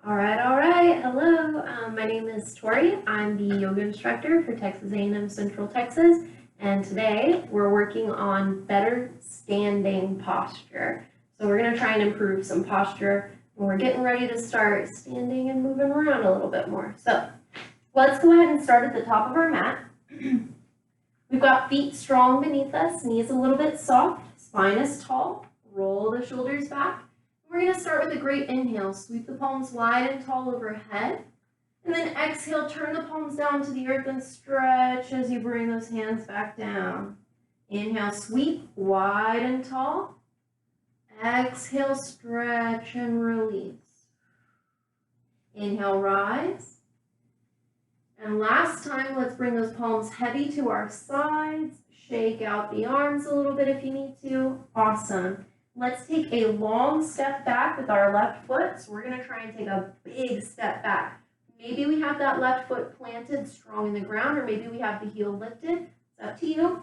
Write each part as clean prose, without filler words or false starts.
All right. Hello. My name is Tori. I'm the yoga instructor for Texas A&M Central Texas, and today we're working on better standing posture. So we're going to try and improve some posture when we're getting ready to start standing and moving around a little bit more. So let's go ahead and start at the top of our mat. We've got feet strong beneath us, knees a little bit soft, spine is tall, roll the shoulders back. We're going to start with a great inhale. Sweep the palms wide and tall overhead. And then exhale, turn the palms down to the earth and stretch as you bring those hands back down. Inhale, sweep wide and tall. Exhale, stretch and release. Inhale, rise. And last time, let's bring those palms heavy to our sides. Shake out the arms a little bit if you need to. Awesome. Let's take a long step back with our left foot. So we're going to try and take a big step back. Maybe we have that left foot planted strong in the ground, or maybe we have the heel lifted. It's up to you.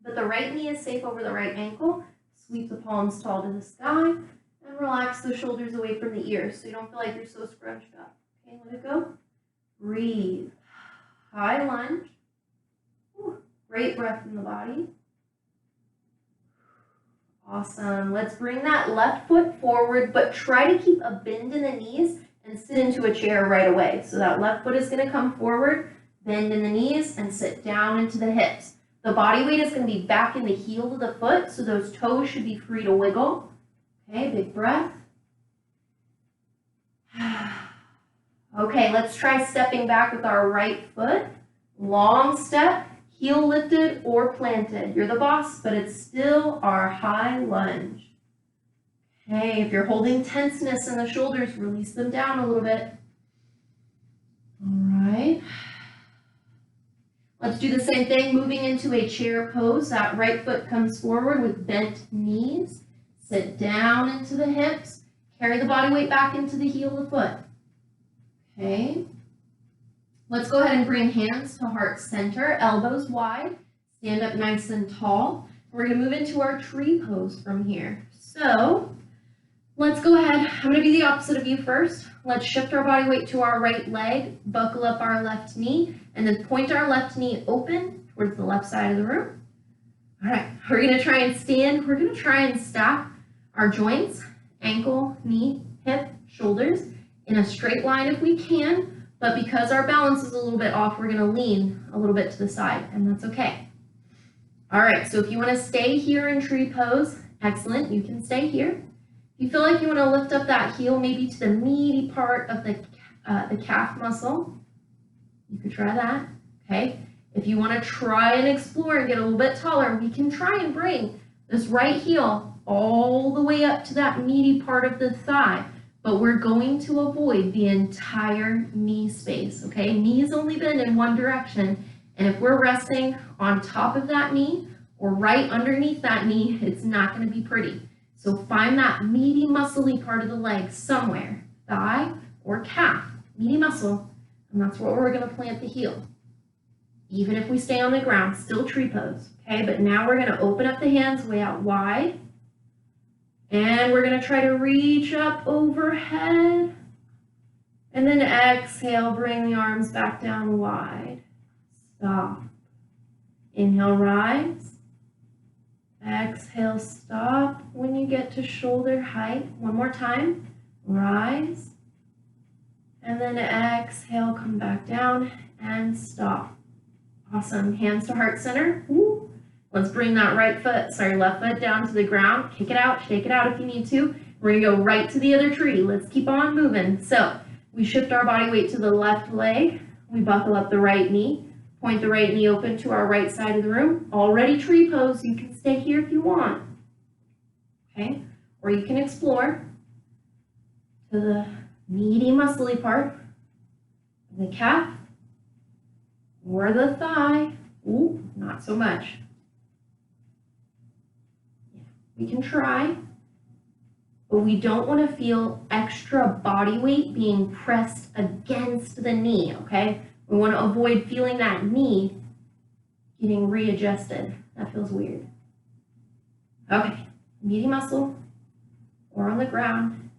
But the right knee is safe over the right ankle. Sweep the palms tall to the sky and relax the shoulders away from the ears so you don't feel like you're so scrunched up. Okay, let it go. Breathe. High lunge. Great breath in the body. Awesome. Let's bring that left foot forward, but try to keep a bend in the knees and sit into a chair right away. So that left foot is going to come forward, bend in the knees, and sit down into the hips. The body weight is going to be back in the heel of the foot, so those toes should be free to wiggle. Okay, big breath. Okay, let's try stepping back with our right foot. Long step. Heel lifted or planted. You're the boss, but it's still our high lunge. Okay, if you're holding tenseness in the shoulders, release them down a little bit. All right. Let's do the same thing, moving into a chair pose. That right foot comes forward with bent knees. Sit down into the hips. Carry the body weight back into the heel of the foot. Okay. Let's go ahead and bring hands to heart center, elbows wide, stand up nice and tall. We're going to move into our tree pose from here. So let's go ahead. I'm going to be the opposite of you first. Let's shift our body weight to our right leg, buckle up our left knee, and then point our left knee open towards the left side of the room. All right, we're going to try and stand. We're going to try and stack our joints, ankle, knee, hip, shoulders in a straight line if we can. But because our balance is a little bit off, we're going to lean a little bit to the side, and that's okay. All right, so if you want to stay here in tree pose, excellent, you can stay here. If you feel like you want to lift up that heel maybe to the meaty part of the calf muscle, you could try that, okay? If you want to try and explore and get a little bit taller, we can try and bring this right heel all the way up to that meaty part of the thigh. But we're going to avoid the entire knee space, okay? Knees only bend in one direction, and if we're resting on top of that knee or right underneath that knee, it's not going to be pretty. So find that meaty, muscly part of the leg somewhere, thigh or calf, meaty muscle, and that's where we're going to plant the heel. Even if we stay on the ground, still tree pose, okay? But now we're going to open up the hands way out wide. And we're going to try to reach up overhead. And then exhale, bring the arms back down wide. Stop. Inhale, rise. Exhale, stop when you get to shoulder height. One more time. Rise. And then exhale, come back down and stop. Awesome. Hands to heart center. Woo. Let's bring that left foot down to the ground. Kick it out, shake it out if you need to. We're gonna go right to the other tree. Let's keep on moving. So we shift our body weight to the left leg. We buckle up the right knee. Point the right knee open to our right side of the room. Already tree pose. You can stay here if you want. Okay? Or you can explore to the meaty, muscly part of the calf or the thigh. Ooh, not so much. We can try, but we don't want to feel extra body weight being pressed against the knee, okay? We want to avoid feeling that knee getting readjusted. That feels weird. Okay, meaty muscle or on the ground.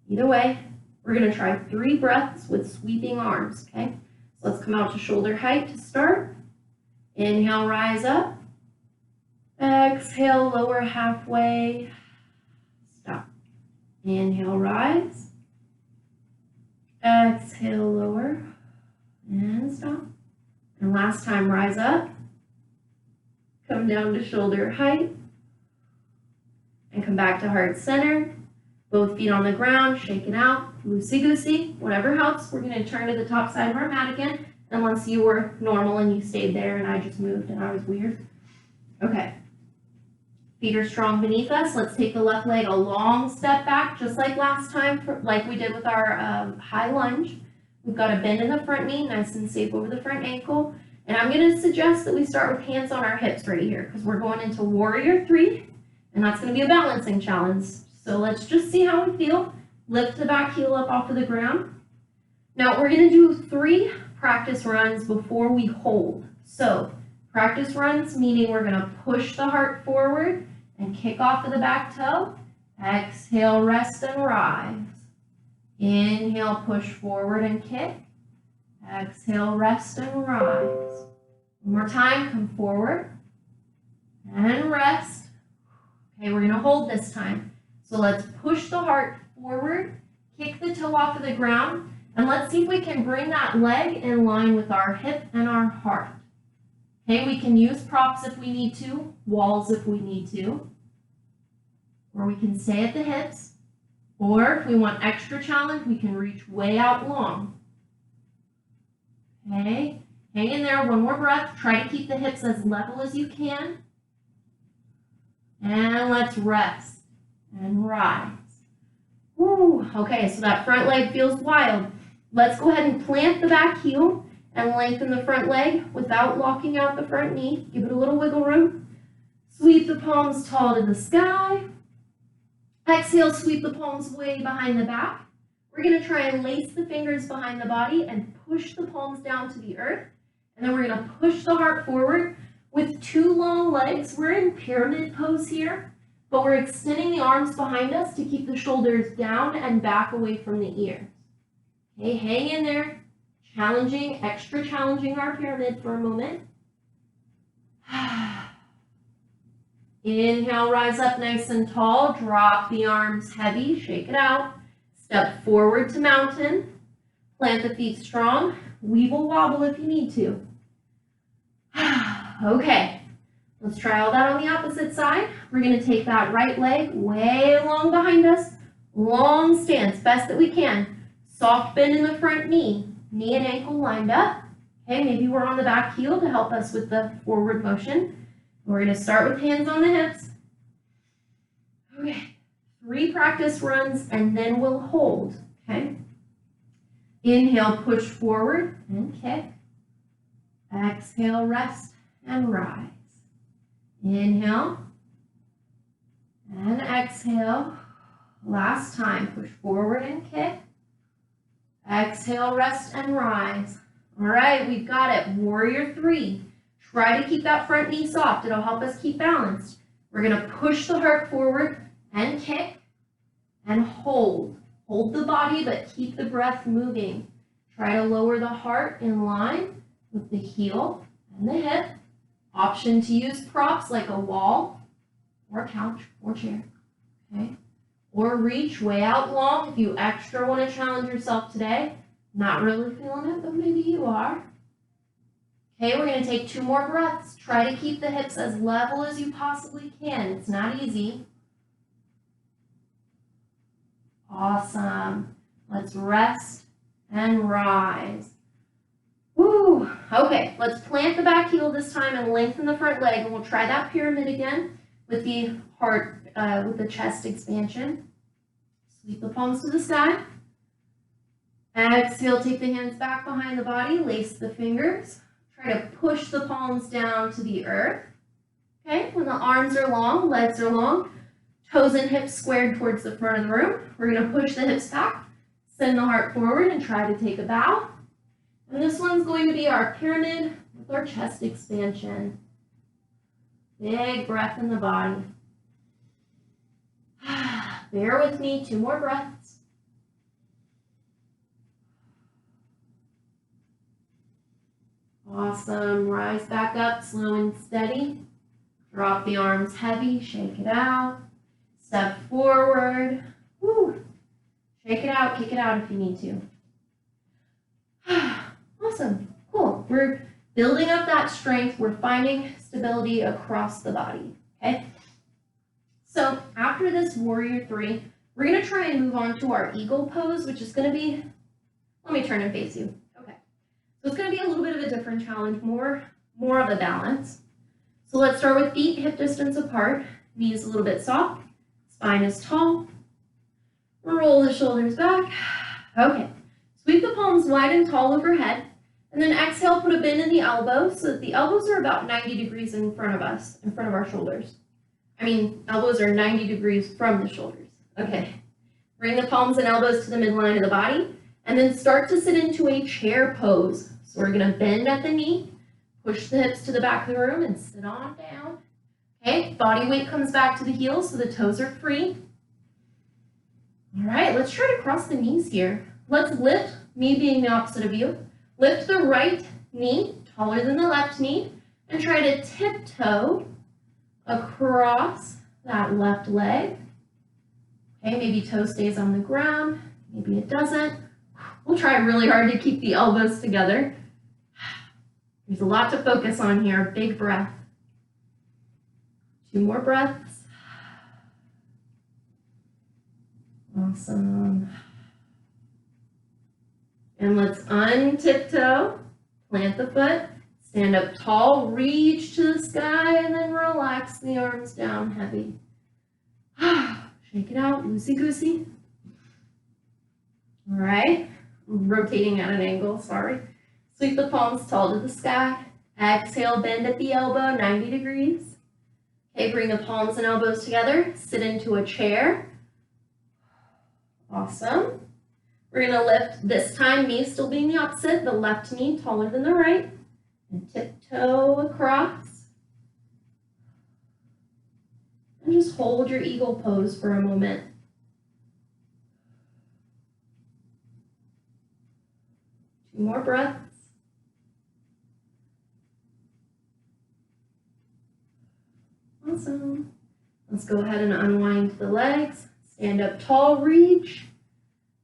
Either way, We're gonna try 3 breaths with sweeping arms, okay? So let's come out to shoulder height to start. Inhale, rise up. Exhale, lower halfway. Stop. Inhale, rise. Exhale, lower. And stop. And last time, rise up. Come down to shoulder height. And come back to heart center. Both feet on the ground, shake it out. Loosey-goosey, whatever helps. We're going to turn to the top side of our mat again. Unless you were normal and you stayed there and I just moved and I was weird. Okay. Feet are strong beneath us. Let's take the left leg a long step back, just like last time, like we did with our high lunge. We've got a bend in the front knee, nice and safe over the front ankle. And I'm going to suggest that we start with hands on our hips right here because we're going into warrior 3, and that's going to be a balancing challenge. So let's just see how we feel. Lift the back heel up off of the ground. Now we're going to do 3 practice runs before we hold. So practice runs, meaning we're going to push the heart forward and kick off of the back toe. Exhale, rest and rise. Inhale, push forward and kick. Exhale, rest and rise. One more time, come forward and rest. Okay, we're going to hold this time. So let's push the heart forward, kick the toe off of the ground, and let's see if we can bring that leg in line with our hip and our heart. Okay, we can use props if we need to, walls if we need to, or we can stay at the hips, or if we want extra challenge, we can reach way out long. Okay, hang in there, one more breath. Try to keep the hips as level as you can. And let's rest and rise. Woo. Okay, so that front leg feels wild. Let's go ahead and plant the back heel and lengthen the front leg without locking out the front knee. Give it a little wiggle room. Sweep the palms tall to the sky. Exhale, sweep the palms way behind the back. We're going to try and lace the fingers behind the body and push the palms down to the earth. And then we're going to push the heart forward with 2 long legs. We're in pyramid pose here, but we're extending the arms behind us to keep the shoulders down and back away from the ears. Okay, hang in there. Challenging, extra challenging our pyramid for a moment. Inhale, rise up nice and tall. Drop the arms heavy, shake it out. Step forward to mountain. Plant the feet strong. Weeble wobble if you need to. Okay, let's try all that on the opposite side. We're going to take that right leg way long behind us. Long stance, best that we can. Soft bend in the front knee. Knee and ankle lined up. Okay, maybe we're on the back heel to help us with the forward motion. We're going to start with hands on the hips. Okay, 3 practice runs and then we'll hold. Okay, inhale, push forward and kick. Exhale, rest and rise. Inhale and exhale. Last time, push forward and kick. Exhale, rest and rise. All right, we've got it. Warrior 3. Try to keep that front knee soft. It'll help us keep balanced. We're going to push the heart forward and kick and hold. Hold the body, but keep the breath moving. Try to lower the heart in line with the heel and the hip. Option to use props like a wall or a couch or chair. Okay. Or reach way out long if you extra want to challenge yourself today. Not really feeling it, but maybe you are. Okay, we're going to take 2 more breaths. Try to keep the hips as level as you possibly can. It's not easy. Awesome. Let's rest and rise. Woo! Okay, let's plant the back heel this time and lengthen the front leg, and we'll try that pyramid again with the heart, with the chest expansion. Sweep the palms to the sky. Exhale, take the hands back behind the body, lace the fingers. Try to push the palms down to the earth. Okay, when the arms are long, legs are long, toes and hips squared towards the front of the room. We're going to push the hips back, send the heart forward, and try to take a bow. And this one's going to be our pyramid with our chest expansion. Big breath in the body. Bear with me, 2 more breaths. Awesome. Rise back up, slow and steady. Drop the arms heavy, shake it out. Step forward. Woo. Shake it out, kick it out if you need to. Awesome. Cool. We're building up that strength. We're finding stability across the body. Okay? So after this warrior three, we're going to try and move on to our eagle pose, which is going to be, let me turn and face you. Okay. So it's going to be a little bit of a different challenge, more of a balance. So let's start with feet hip distance apart, knees a little bit soft, spine is tall. Roll the shoulders back. Okay. Sweep the palms wide and tall overhead. And then exhale, put a bend in the elbows so that the elbows are about 90 degrees in front of us, in front of our shoulders. I mean, elbows are 90 degrees from the shoulders. Okay. Bring the palms and elbows to the midline of the body. And then start to sit into a chair pose. So we're going to bend at the knee, push the hips to the back of the room, and sit on down. Okay. Body weight comes back to the heels so the toes are free. All right, let's try to cross the knees here. Let's lift, me being the opposite of you. Lift the right knee taller than the left knee and try to tiptoe across that left leg. Okay, maybe toe stays on the ground, maybe it doesn't. We'll try really hard to keep the elbows together. There's a lot to focus on here. Big breath. 2 more breaths. Awesome. And let's untiptoe, plant the foot, stand up tall, reach to the sky, and then relax the arms down heavy. Shake it out, loosey-goosey. All right, rotating at an angle, sorry. Sweep the palms tall to the sky. Exhale, bend at the elbow, 90 degrees. Okay, bring the palms and elbows together, sit into a chair. Awesome. We're going to lift this time, knee still being the opposite, the left knee taller than the right, and tiptoe across. And just hold your eagle pose for a moment. Two more breaths. Awesome. Let's go ahead and unwind the legs. Stand up tall, reach,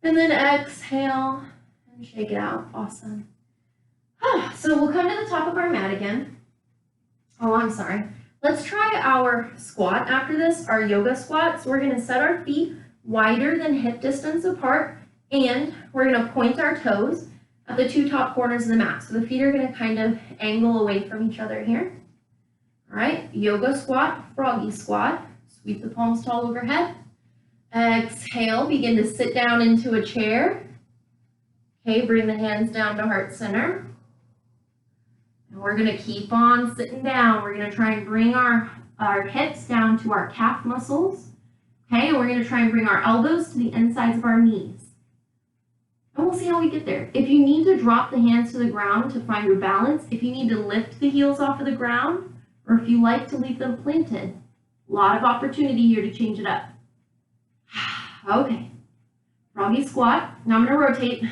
and then exhale and shake it out. Awesome. So we'll come to the top of our mat again. Oh, I'm sorry. Let's try our squat after this, our yoga squat. So we're going to set our feet wider than hip distance apart, and we're going to point our toes at the 2 top corners of the mat. So the feet are going to kind of angle away from each other here. All right, yoga squat, froggy squat. Sweep the palms tall overhead. Exhale, begin to sit down into a chair. Okay, bring the hands down to heart center. And we're going to keep on sitting down. We're going to try and bring our hips down to our calf muscles. Okay, and we're going to try and bring our elbows to the insides of our knees. And we'll see how we get there. If you need to drop the hands to the ground to find your balance, if you need to lift the heels off of the ground, or if you like to leave them planted, a lot of opportunity here to change it up. Okay, froggy squat. Now I'm going to rotate.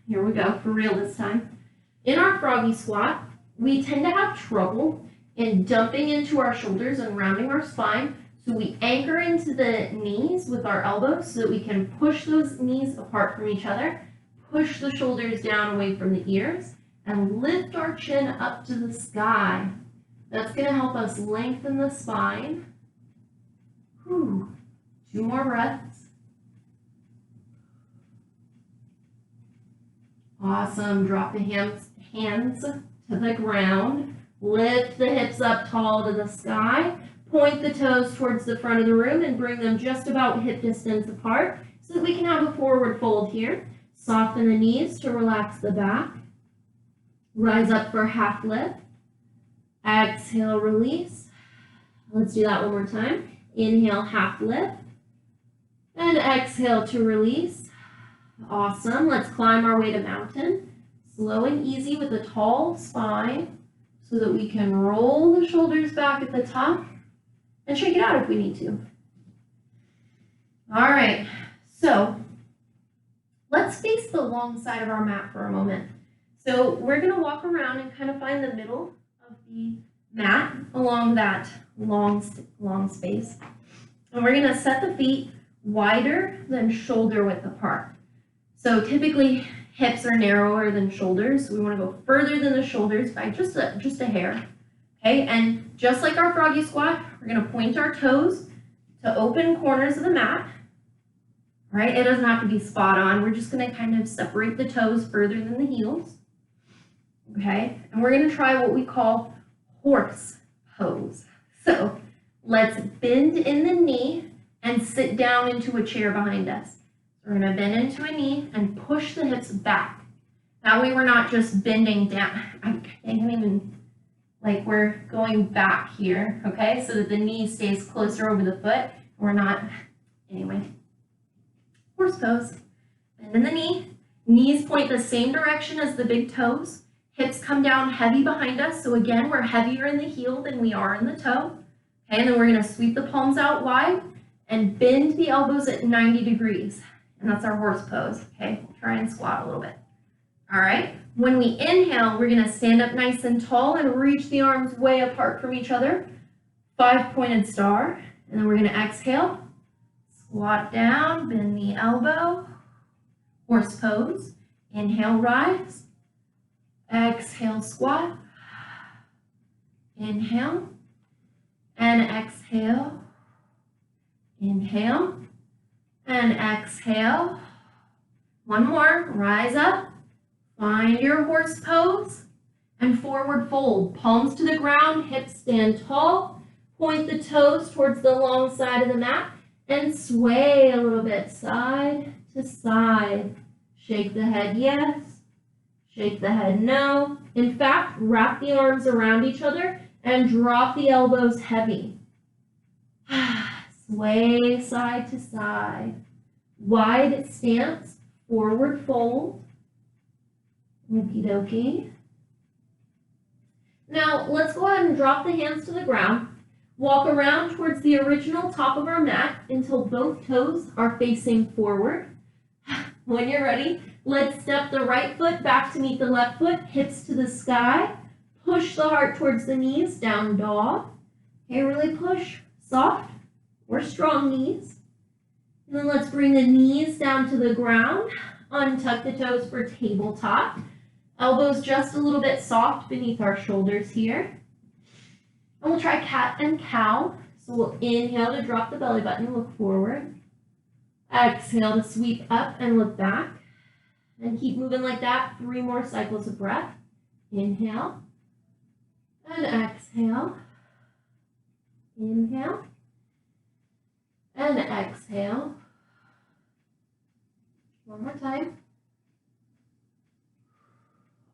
Here we go, for real this time. In our froggy squat, we tend to have trouble in dumping into our shoulders and rounding our spine. So we anchor into the knees with our elbows so that we can push those knees apart from each other, push the shoulders down away from the ears, and lift our chin up to the sky. That's going to help us lengthen the spine. Whew. 2 more breaths. Awesome. Drop the hands to the ground. Lift the hips up tall to the sky. Point the toes towards the front of the room and bring them just about hip distance apart so that we can have a forward fold here. Soften the knees to relax the back. Rise up for half lift. Exhale, release. Let's do that one more time. Inhale, half lift. And exhale to release. Awesome. Let's climb our way to mountain. Slow and easy with a tall spine so that we can roll the shoulders back at the top and shake it out if we need to. All right. So let's face the long side of our mat for a moment. So we're gonna walk around and kind of find the middle of the mat along that long space. And we're gonna set the feet wider than shoulder width apart. So typically hips are narrower than shoulders. So we wanna go further than the shoulders by just a hair. Okay, and just like our froggy squat, we're gonna point our toes to open corners of the mat. All right, it doesn't have to be spot on. We're just gonna kind of separate the toes further than the heels. Okay, and we're gonna try what we call horse pose. So let's bend in the knee and sit down into a chair behind us. We're gonna bend into a knee and push the hips back. That way we're not just bending down. I can't even, like we're going back here, okay? So that the knee stays closer over the foot. We're not, anyway. Horse pose. Bend in the knee. Knees point the same direction as the big toes. Hips come down heavy behind us. So again, we're heavier in the heel than we are in the toe. Okay, and then we're gonna sweep the palms out wide and bend the elbows at 90 degrees. And that's our horse pose. Okay, we'll try and squat a little bit. All right, when we inhale, we're gonna stand up nice and tall and reach the arms way apart from each other. 5-pointed star. And then we're gonna exhale, squat down, bend the elbow, horse pose. Inhale, rise. Exhale, squat. Inhale. And exhale. Inhale. And exhale. One more, rise up. Find your horse pose. And forward fold. Palms to the ground, hips stand tall. Point the toes towards the long side of the mat. And sway a little bit, side to side. Shake the head yes. Shake the head no. In fact, wrap the arms around each other and drop the elbows heavy. Sway side to side. Wide stance, forward fold. Okie dokie. Now, let's go ahead and drop the hands to the ground. Walk around towards the original top of our mat until both toes are facing forward. When you're ready, let's step the right foot back to meet the left foot, hips to the sky. Push the heart towards the knees, down dog. Okay, really push, soft or strong knees. And then let's bring the knees down to the ground. Untuck the toes for tabletop. Elbows just a little bit soft beneath our shoulders here. And we'll try cat and cow. So we'll inhale to drop the belly button, look forward. Exhale to sweep up and look back. And keep moving like that. 3 more cycles of breath. Inhale. And exhale. Inhale. And exhale. One more time.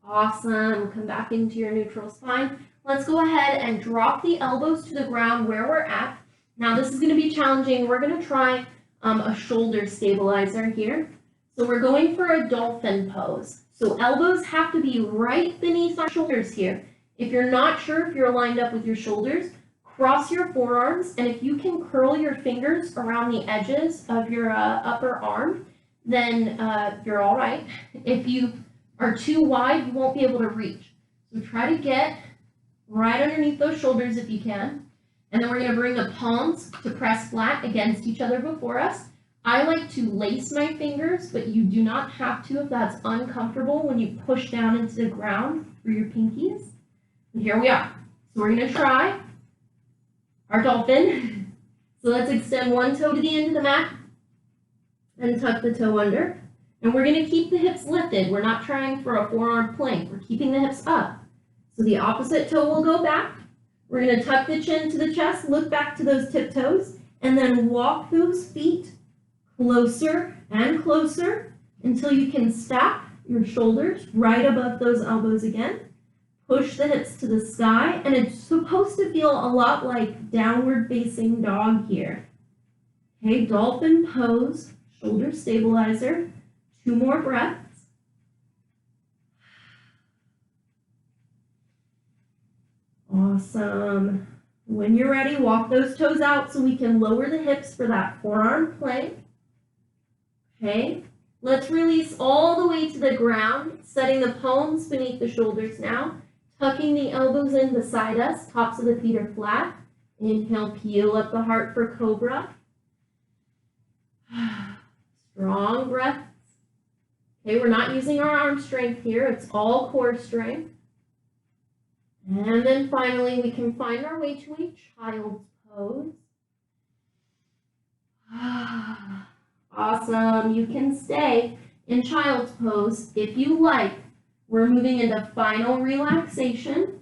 Awesome. Come back into your neutral spine. Let's go ahead and drop the elbows to the ground where we're at. Now this is going to be challenging. We're going to try a shoulder stabilizer here. So we're going for a dolphin pose. So elbows have to be right beneath our shoulders here. If you're not sure if you're lined up with your shoulders, cross your forearms, and if you can curl your fingers around the edges of your upper arm, then you're all right. If you are too wide, you won't be able to reach. So try to get right underneath those shoulders if you can. And then we're going to bring the palms to press flat against each other before us. I like to lace my fingers, but you do not have to if that's uncomfortable when you push down into the ground for your pinkies. And here we are. So we're going to try our dolphin. So let's extend one toe to the end of the mat and tuck the toe under. And we're going to keep the hips lifted. We're not trying for a forearm plank. We're keeping the hips up. So the opposite toe will go back. We're going to tuck the chin to the chest, look back to those tiptoes, and then walk those feet closer and closer until you can stack your shoulders right above those elbows again. Push the hips to the sky, and it's supposed to feel a lot like downward facing dog here. Okay, dolphin pose, shoulder stabilizer, 2 more breaths. Awesome. When you're ready, walk those toes out so we can lower the hips for that forearm plank. Okay, Let's release all the way to the ground, setting the palms beneath the shoulders now, tucking the elbows in beside us, tops of the feet are flat. Inhale, peel up the heart for cobra. Strong breaths. Okay, we're not using our arm strength here, it's all core strength. And then finally, we can find our way to a child's pose. Awesome, you can stay in child's pose if you like. We're moving into final relaxation.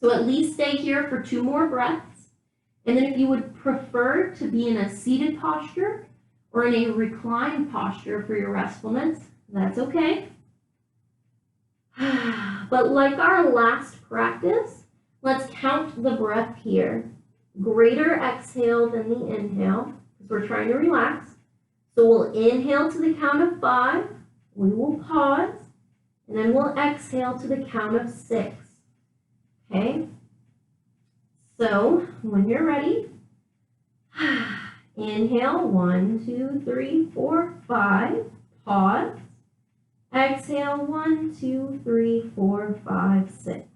So at least stay here for 2 more breaths. And then if you would prefer to be in a seated posture or in a reclined posture for your restfulness, that's okay. But like our last practice, let's count the breath here. Greater exhale than the inhale, because we're trying to relax. So we'll inhale to the count of 5, we will pause, and then we'll exhale to the count of 6. Okay? So when you're ready, inhale, 1, 2, 3, 4, 5, pause. Exhale, 1, 2, 3, 4, 5, 6.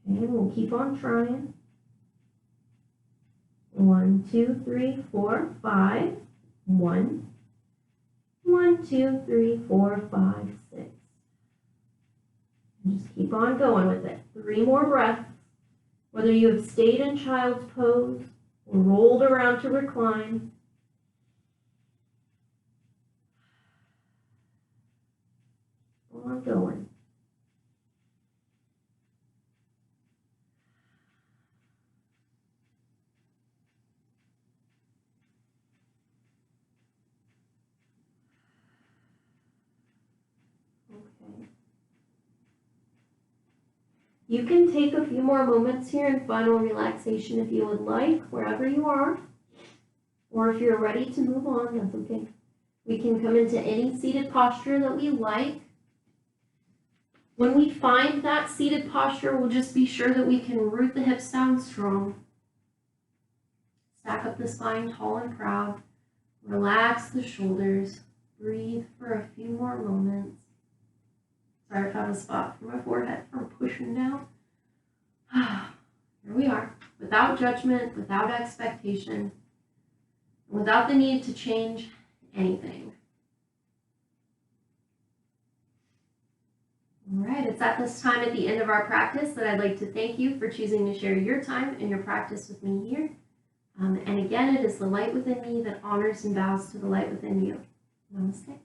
And we'll keep on trying. 1, 2, 3, 4, 5. 1. 1, 2, 3, 4, 5, 6. And just keep on going with it. 3 more breaths. Whether you have stayed in child's pose or rolled around to recline. Keep on going. You can take a few more moments here in final relaxation if you would like, wherever you are. Or if you're ready to move on, that's okay. We can come into any seated posture that we like. When we find that seated posture, we'll just be sure that we can root the hips down strong. Stack up the spine tall and proud. Relax the shoulders. Breathe for a few more moments. Sorry if I have a spot for my forehead from pushing down. Here we are, without judgment, without expectation, without the need to change anything. All right, it's at this time at the end of our practice that I'd like to thank you for choosing to share your time and your practice with me here. And again, it is the light within me that honors and bows to the light within you. Namaste.